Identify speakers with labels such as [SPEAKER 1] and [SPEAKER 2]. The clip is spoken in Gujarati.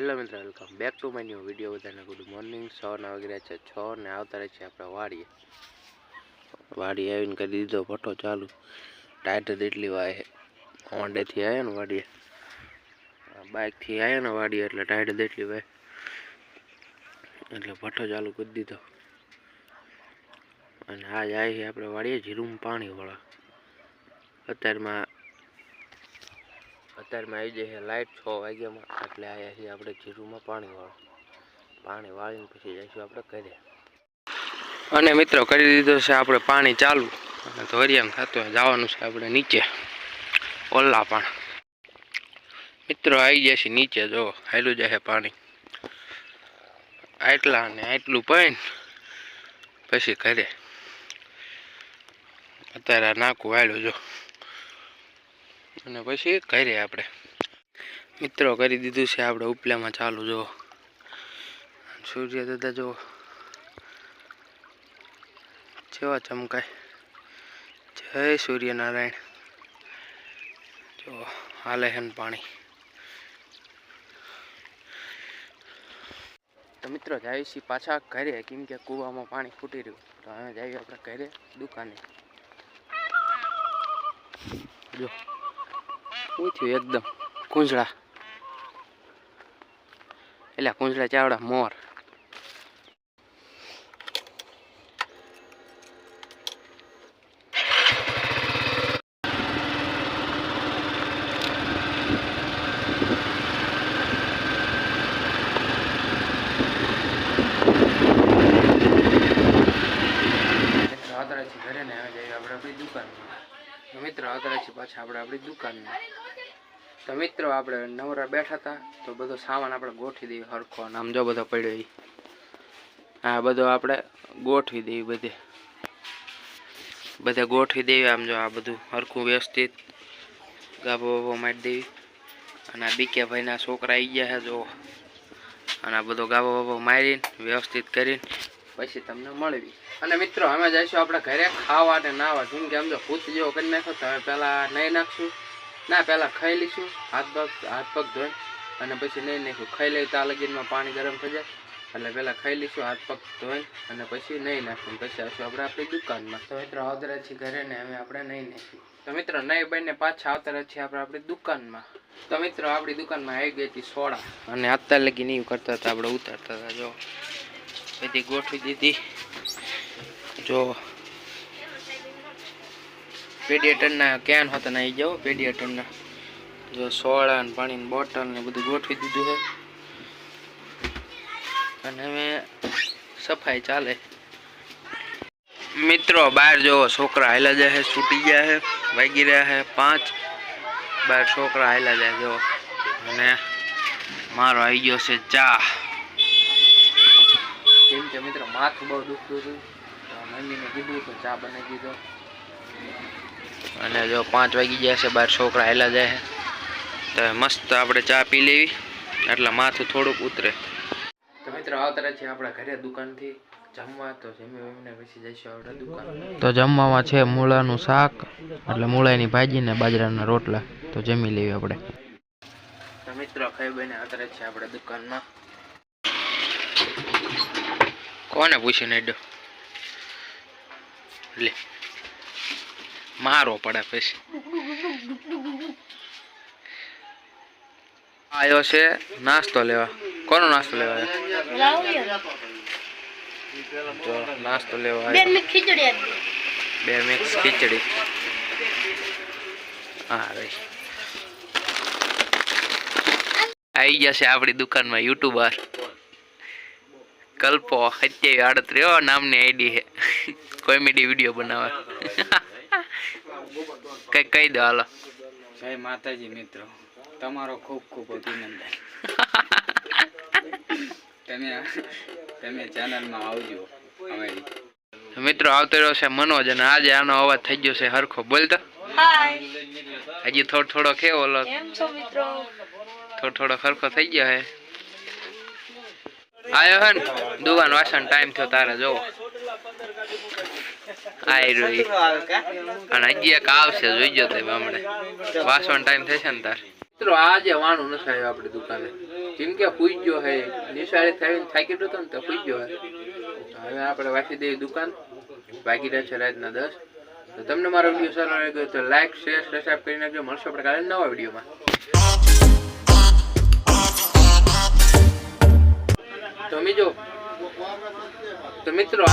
[SPEAKER 1] હેલો મિત્રો, welcome back to my new video. બધાને ગુડ મોર્નિંગ. 6 વાગ્યા છે 6 ને આવતા રહે છે આપણે વાડીએ આવીને કરી દીધો ભઠ્ઠો ચાલુ. ટાઈટ એટલી વાય હોન્ડેથી આવ્યા ને વાડીએ, બાઇકથી આવ્યા ને વાડીએ એટલે ટાઈટ એટલી વાય એટલે ભઠ્ઠો ચાલુ કરી દીધો. અને આજ આવી આપણે વાડીએ જીરું પાણી વાળા. અત્યારમાં આવી જાય લાઇટ 6 વાગ્યામાં એટલે આવ્યા છીએ આપણે જીરુંમાં પાણી વાળીને પછી જઈશું આપણે ઘરે. અને મિત્રો કરી દીધો છે આપણે પાણી ચાલુ. અને ધોરિયામ થતું હોય જવાનું છે આપણે નીચે ઓલા. પણ મિત્રો આવી જાય છે નીચે, જો હાલું જાય પાણી આટલા ને આટલું પાણી પછી ઘરે. અત્યારે નાખું વાળું જો અને પછી ઘરે આપણે મિત્રો કરી દીધું છે આપણે ઉપલામાં ચાલુ. જો સૂર્ય દાદા જો જેવા ચમકાય. જય સૂર્યનારાયણ. જો હાલે છે પાણી. તો મિત્રો જઈએ છીએ પાછા ઘરે, કેમ કે કૂવામાં પાણી ફૂટી રહ્યું. તો હવે જઈએ આપણે ઘરે દુકાને. જો શું થયું એકદમ કુંજળા, એટલે કુંજળા ચાવડા મોર. ઘરે ને આવી જઈએ આપણે આપણી દુકાનમાં. તો મિત્રો આવતા છીએ પાછા આપણે આપણી દુકાનમાં. તો મિત્રો આપણે નવરા બેઠા હતા તો બધો સામાન આપણે ગોઠવી દઈએ હરખો. આમ જો બધો પડ્યો હા બધો આપણે ગોઠવી દઈએ બધે ગોઠવી દેવી. આમ જો આ બધું હરખું વ્યવસ્થિત ગાભો વાભો મારી દેવી. અને આ બીકે ભાઈના છોકરા આવી ગયા છે જો. અને આ બધો ગાભો વાભો મારીને વ્યવસ્થિત કરીને પછી તમને મળવી. અને મિત્રો અમે જઈશું આપણે ઘરે ખાવા ને નાવા. જેમ કે આમ જો ભૂત જેવો કરી નાખો તો હવે પહેલાં નહીં નાખશું ના, પહેલાં ખાઈ લઈશું હાથ પગ ધોઈ અને પછી નહીં નાખ્યું. ખાઈ લઈ ત્યાં લગીનમાં પાણી ગરમ થઈ જાય એટલે પહેલાં ખાઈ લઈશું હાથ પગ ધોઈ અને પછી નહીં નાખ્યું. પછી આવશું આપણે આપણી દુકાનમાં. તો મિત્રો આવતા રહે છીએ ઘરે ને હવે આપણે નહીં નાખ્યું. તો મિત્રો નહીં બનીને પાછા આવતા રહે છીએ આપણે આપણી દુકાનમાં. તો મિત્રો આપણી દુકાનમાં આવી ગઈ હતી સોડા. અને અત્યાર લગી નહીં કરતા હતા આપણે ઉતારતા હતા. જો બધી ગોઠવી દીધી. જો પેડિયાટરના કેન હોતા ને આવી જાઓ પેડિયાટરના. જો સોડા ને પાણીની બોટલ ને બધું ગોઠવી દીધું છે. અને હવે સફાઈ ચાલે. મિત્રો બહાર જો છોકરા હાલા જાય છે, છૂટી ગયા છે, વાગી રહ્યા છે 5. બહાર છોકરા હાલા જાય જો. અને મારો આવી ગયો છે ચા. કેમ કે મિત્રો માથું બહુ દુખતું હતું તો મમ્મીને કીધું તો ચા બનાવી દીધો. અને જો 5 વાગી ગયા છે, બહાર છોકરા હાલા જાય છે તો મસ્ત આપણે ચા પી લેવી એટલે માથું થોડુંક ઉતરે. તો મિત્રો આવતા રહે છે આપણા ઘરે દુકાનથી જમવા. તો જમીને પછી જઈશું આપણે દુકાન. તો જમવામાં છે મૂળાનું શાક એટલે મૂળાની ભાજી ને બાજરાના રોટલા. તો જમી લેવી આપણે. તો મિત્રો ખાઈ બને આવતા રહે છે આપણે દુકાનમાં. કોને પૂછીને આડ્યો લે મારો પડે પછી. આવ્યો છે નાસ્તો લેવા. કોનો નાસ્તો લેવા? તો નાસ્તો લેવા 2 મિક્સ ખીચડી. હા રહી આવી જશે આપણી દુકાનમાં યુટ્યુબર કલ્પો 2738 નામની આઈડી છે. કોમેડી વિડીયો બનાવે. કઈ કહી દો હાલો.
[SPEAKER 2] જય માતાજી મિત્રો, તમારો ખૂબ ખૂબ અભિનંદન. તમે ચેનલમાં આવજો અમારી.
[SPEAKER 1] મિત્રો આવતો રહ્યો છે મનોજ. અને આજે આનો અવાજ થઈ ગયો છે હરખો. બોલ તો હજી થોડો કેવો ઓલો થોડો હરખો થઈ ગયો હે. આયો હે ને દુકાન વાસણ ટાઈમ થયો તારે જોવો. આઈ રહ્યો અને હજી એક આવશે જોઈજો તે હમણાં વાસણ ટાઈમ થશે ને તાર. મિત્રો આજે વાણું નથી આવ્યો આપણી દુકાને, જેમ કે પૂઈ ગયો હે, નિશાળે થઈને થાકી ગયો હતો ને તો પૂઈ ગયો હે. હવે આપણે વાંચી દઈએ દુકાન, વાગી રહ્યા છે રાતના 10. તો તમને મારો વિડીયો સારો લાગ્યો તો લાઈક શેર સબસ્ક્રાઈબ કરી નાખજો. મળશું આપણે કાલે નવા વિડીયોમાં. તો મિત્રો